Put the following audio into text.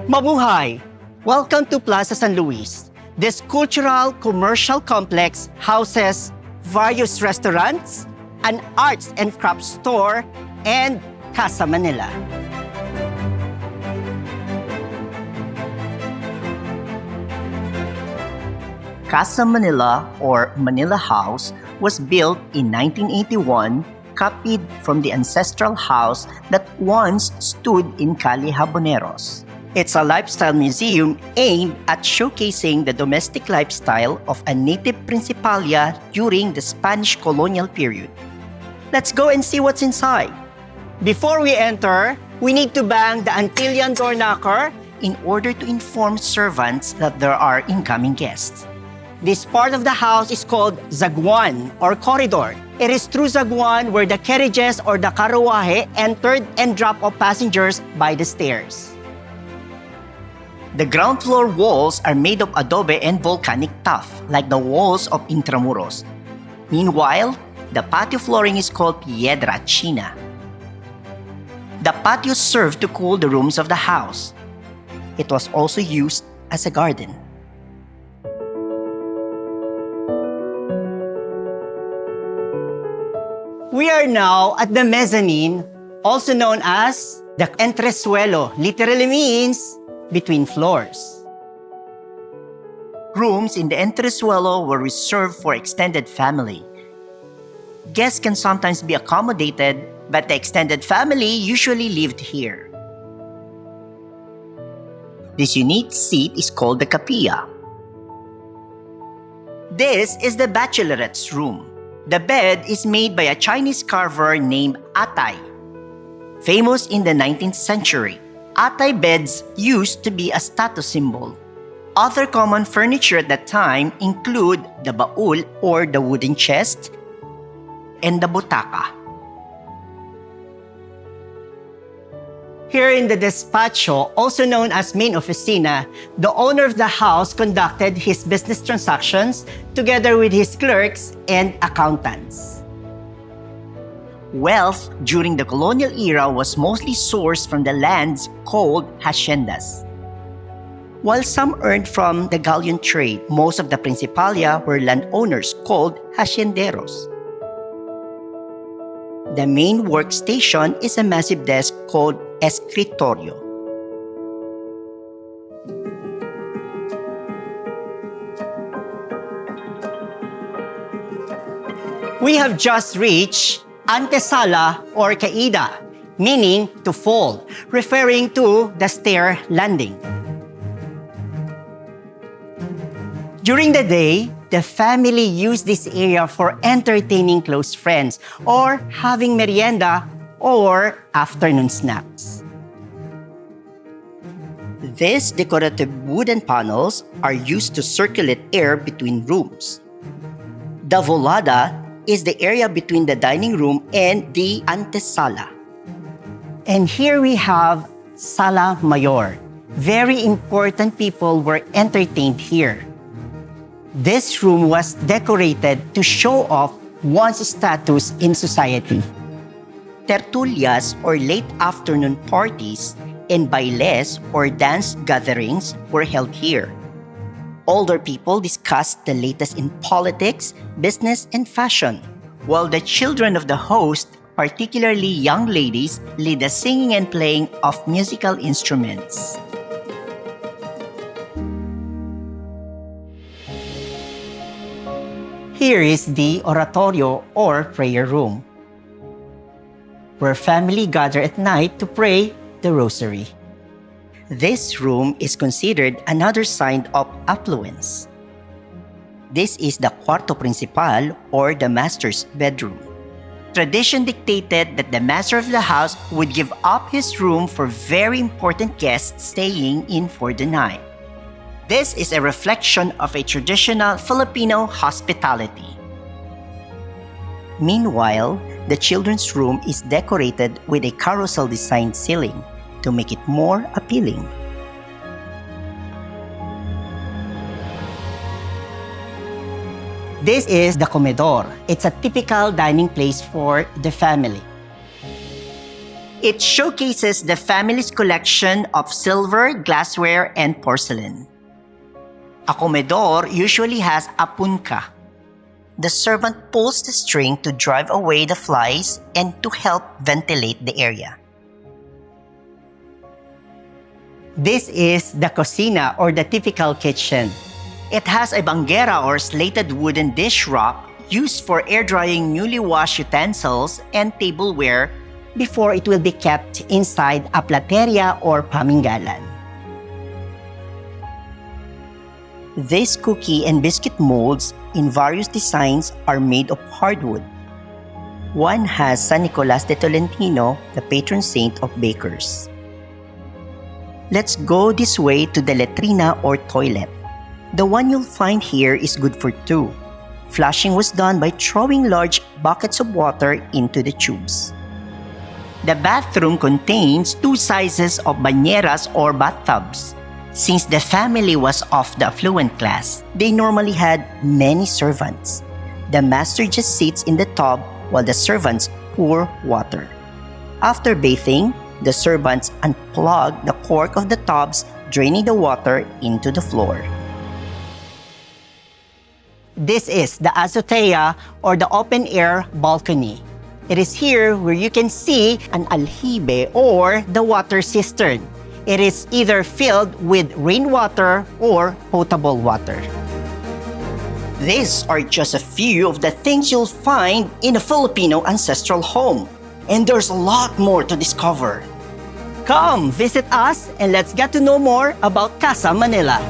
Mabuhay! Welcome to Plaza San Luis. This cultural commercial complex houses various restaurants, an arts and crafts store, and CASA Manila. CASA Manila or Manila House was built in 1981, copied from the ancestral house that once stood in Calle Haboneros. It's a lifestyle museum aimed at showcasing the domestic lifestyle of a native Principalia during the Spanish colonial period. Let's go and see what's inside. Before we enter, we need to bang the Antillian door knocker in order to inform servants that there are incoming guests. This part of the house is called ZAGUAN or corridor. It is through ZAGUAN where the carriages or the karuwahe entered and dropped off passengers by the stairs. The ground floor walls are made of adobe and volcanic tuff, like the walls of Intramuros. Meanwhile, the patio flooring is called piedra china. The patio served to cool the rooms of the house. It was also used as a garden. We are now at the mezzanine, also known as the Entresuelo, literally means between floors. Rooms in the Entresuelo were reserved for extended family. Guests can sometimes be accommodated, but the extended family usually lived here. This unique seat is called the capilla. This is the Bachelorette's room. The bed is made by a Chinese carver named Atay, famous in the 19th century. Atay beds used to be a status symbol. Other common furniture at that time include the baul or the wooden chest and the butaka. Here in the despacho, also known as main oficina, the owner of the house conducted his business transactions together with his clerks and accountants. Wealth during the colonial era was mostly sourced from the lands called haciendas. While some earned from the galleon trade, most of the Principalia were landowners called hacienderos. The main workstation is a massive desk called escritorio. We have just reached ANTESALA or CAIDA, meaning to fall, referring to the stair landing. During the day, the family used this area for entertaining close friends or having merienda or afternoon snacks. These decorative wooden panels are used to circulate air between rooms. The volada is the area between the dining room and the antesala. And here we have Sala Mayor. Very important people were entertained here. This room was decorated to show off one's status in society. Tertulias or late afternoon parties and bailes or dance gatherings were held here. Older people discussed the latest in politics, business, and fashion, while the children of the host, particularly young ladies, lead the singing and playing of musical instruments. Here is the oratorio or prayer room, where family gather at night to pray the rosary. This room is considered another sign of affluence. This is the cuarto principal or the master's bedroom. Tradition dictated that the master of the house would give up his room for very important guests staying in for the night. This is a reflection of a traditional Filipino hospitality. Meanwhile, the children's room is decorated with a carousel-designed ceiling to make it more appealing. This is the comedor. It's a typical dining place for the family. It showcases the family's collection of silver, glassware, and porcelain. A comedor usually has a PUNKAH. The servant pulls the string to drive away the flies and to help ventilate the area. This is the COCINA, or the typical kitchen. It has a banggera or slated wooden dish rack used for air drying newly washed utensils and tableware Before it will be kept inside a plateria or paminggalan. These cookie and biscuit molds in various designs are made of hardwood. One has San Nicolas de Tolentino, the patron saint of bakers. Let's go this way to the letrina or toilet. The one you'll find here is good for two. Flushing was done by throwing large buckets of water into the tubes. The bathroom contains two sizes of banyeras or bathtubs. Since the family was of the affluent class, they normally had many servants. The master just sits in the tub while the servants pour water. After bathing, the servants unplug the cork of the tubs, draining the water into the floor. This is the azotea, or the open-air balcony. It is here where you can see an aljibe, or the water cistern. It is either filled with rainwater or potable water. These are just a few of the things you'll find in a Filipino ancestral home. And there's a lot more to discover. Come, visit us and let's get to know more about CASA Manila.